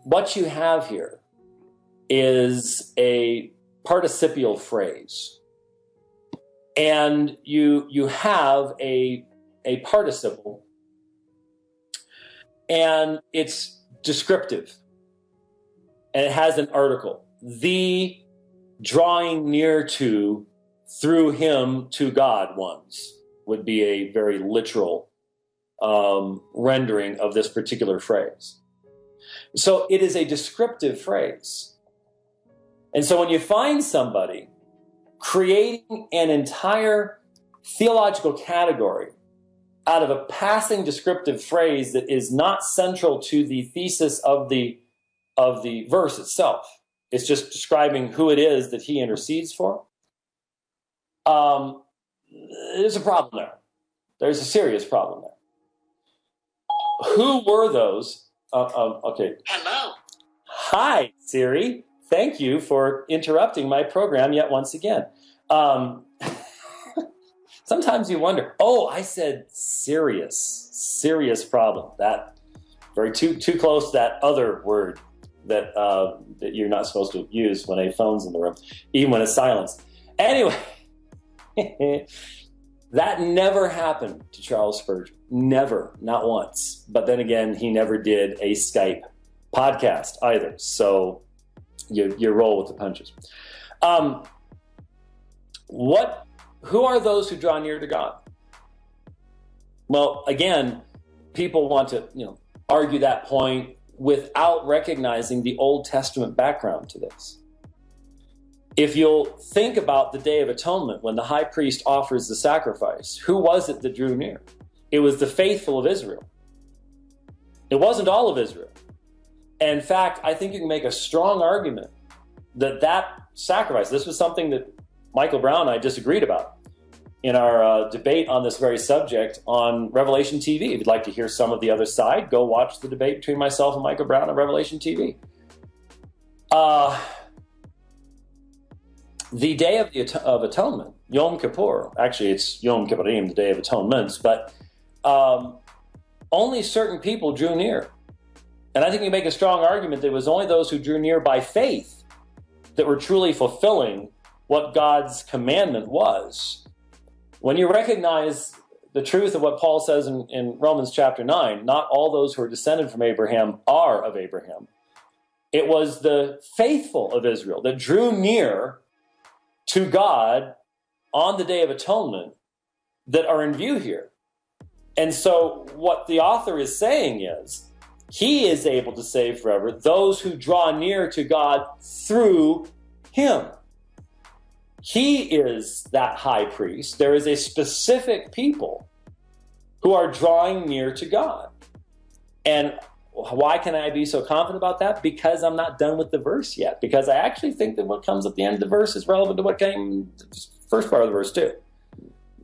what you have here is a participial phrase. And you have a participle, and it's descriptive, and it has an article. The drawing near to, through him to God ones would be a very literal rendering of this particular phrase. So it is a descriptive phrase. And so when you find somebody creating an entire theological category out of a passing descriptive phrase that is not central to the thesis of the verse itself, it's just describing who it is that he intercedes for, there's a problem there. There's a serious problem there. Who were those? Okay. Hello. Hi, Siri. Thank you for interrupting my program yet once again. Sometimes you wonder, I said serious problem. That very too close to that other word that you're not supposed to use when a phone's in the room, even when it's silenced. Anyway, that never happened to Charles Spurgeon. Never, not once. But then again, he never did a Skype podcast either. So you roll with the punches. Who are those who draw near to God? Well, again, people want to, argue that point without recognizing the Old Testament background to this. If you'll think about the Day of Atonement, when the high priest offers the sacrifice, who was it that drew near? It was the faithful of Israel. It wasn't all of Israel. In fact, I think you can make a strong argument that sacrifice, this was something that Michael Brown and I disagreed about in our debate on this very subject on Revelation TV. If you'd like to hear some of the other side, go watch the debate between myself and Michael Brown on Revelation TV. The Day of Atonement, Yom Kippur, actually it's Yom Kippurim, the Day of Atonements, but only certain people drew near. And I think you make a strong argument that it was only those who drew near by faith that were truly fulfilling what God's commandment was. When you recognize the truth of what Paul says in Romans chapter 9, not all those who are descended from Abraham are of Abraham. It was the faithful of Israel that drew near to God on the Day of Atonement that are in view here. And so what the author is saying is, he is able to save forever those who draw near to God through him. He is that high priest. There is a specific people who are drawing near to God. And why can I be so confident about that? Because I'm not done with the verse yet. Because I actually think that what comes at the end of the verse is relevant to what came the first part of the verse too.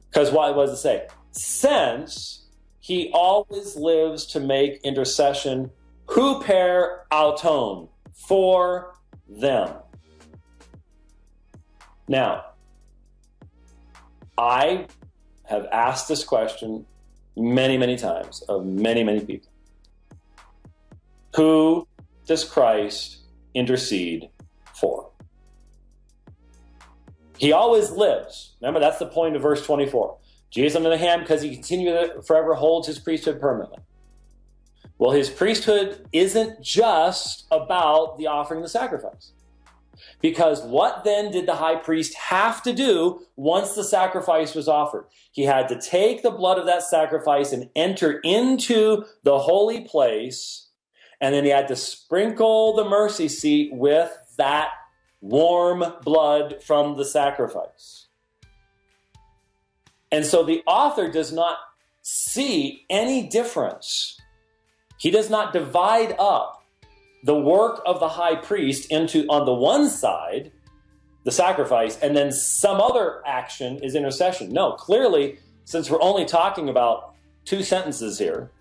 Because what does it say? Since he always lives to make intercession, huper auton, for them. Now, I have asked this question many, many times of many, many people. Who does Christ intercede for? He always lives. Remember, that's the point of verse 24. Jesus, on the other hand, because he continues forever, holds his priesthood permanently. Well, his priesthood isn't just about the offering of the sacrifice. Because what then did the high priest have to do once the sacrifice was offered? He had to take the blood of that sacrifice and enter into the holy place, and then he had to sprinkle the mercy seat with that warm blood from the sacrifice. And so the author does not see any difference. He does not divide up the work of the high priest into, on the one side, the sacrifice, and then some other action is intercession. No, clearly, since we're only talking about 2 sentences here,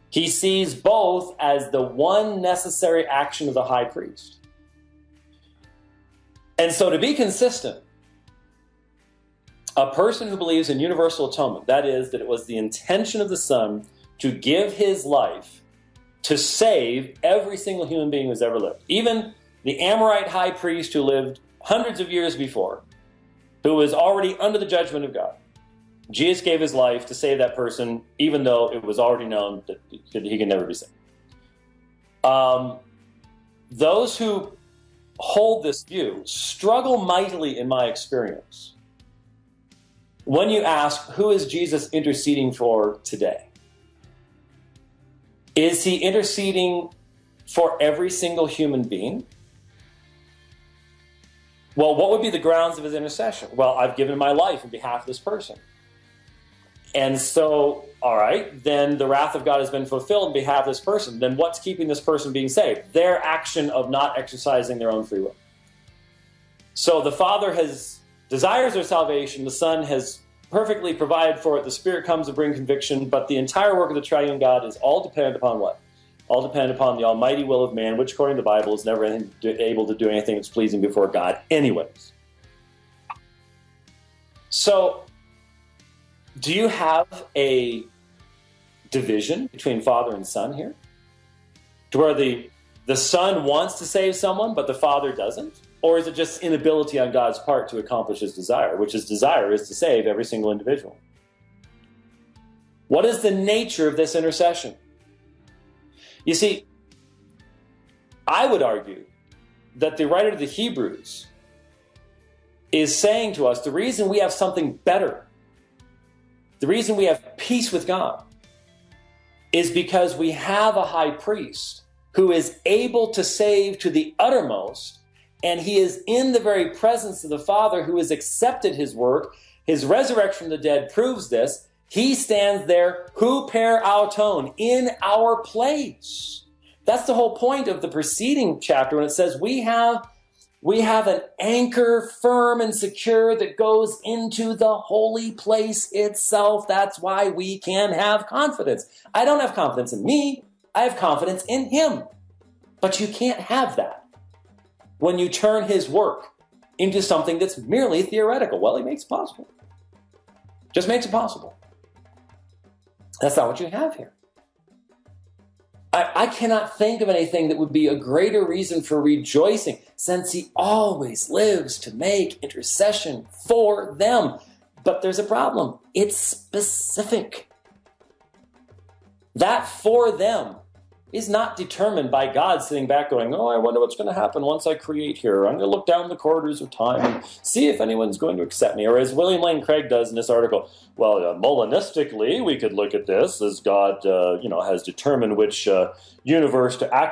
he sees both as the one necessary action of the high priest. And so to be consistent, a person who believes in universal atonement, that is, that it was the intention of the Son to give his life to save every single human being who's ever lived. Even the Amorite high priest who lived hundreds of years before, who was already under the judgment of God. Jesus gave his life to save that person, even though it was already known that he could never be saved. Those who hold this view struggle mightily, in my experience, when you ask, who is Jesus interceding for today? Is he interceding for every single human being? Well, what would be the grounds of his intercession? Well, I've given my life on behalf of this person. And so, all right, then the wrath of God has been fulfilled on behalf of this person. Then what's keeping this person being saved? Their action of not exercising their own free will. So the Father desires their salvation. The Son has perfectly provided for it. The Spirit comes to bring conviction. But the entire work of the triune God is all dependent upon what? All dependent upon the almighty will of man, which according to the Bible is never able to do anything that's pleasing before God anyways. So, do you have a division between Father and Son here? To where the Son wants to save someone, but the Father doesn't? Or is it just inability on God's part to accomplish his desire, which his desire is to save every single individual? What is the nature of this intercession? You see, I would argue that the writer of the Hebrews is saying to us the reason we have something better, the reason we have peace with God, is because we have a high priest who is able to save to the uttermost, and he is in the very presence of the Father who has accepted his work. His resurrection from the dead proves this. He stands there, hu per auton, in our place. That's the whole point of the preceding chapter when it says we have an anchor firm and secure that goes into the holy place itself. That's why we can have confidence. I don't have confidence in me. I have confidence in him. But you can't have that when you turn his work into something that's merely theoretical. Well, he makes it possible. Just makes it possible. That's not what you have here. I cannot think of anything that would be a greater reason for rejoicing, since he always lives to make intercession for them. But there's a problem. It's specific. That for them is not determined by God sitting back going, oh, I wonder what's going to happen once I create here. I'm going to look down the corridors of time and see if anyone's going to accept me. Or as William Lane Craig does in this article, well, Molinistically, we could look at this as God, has determined which universe to act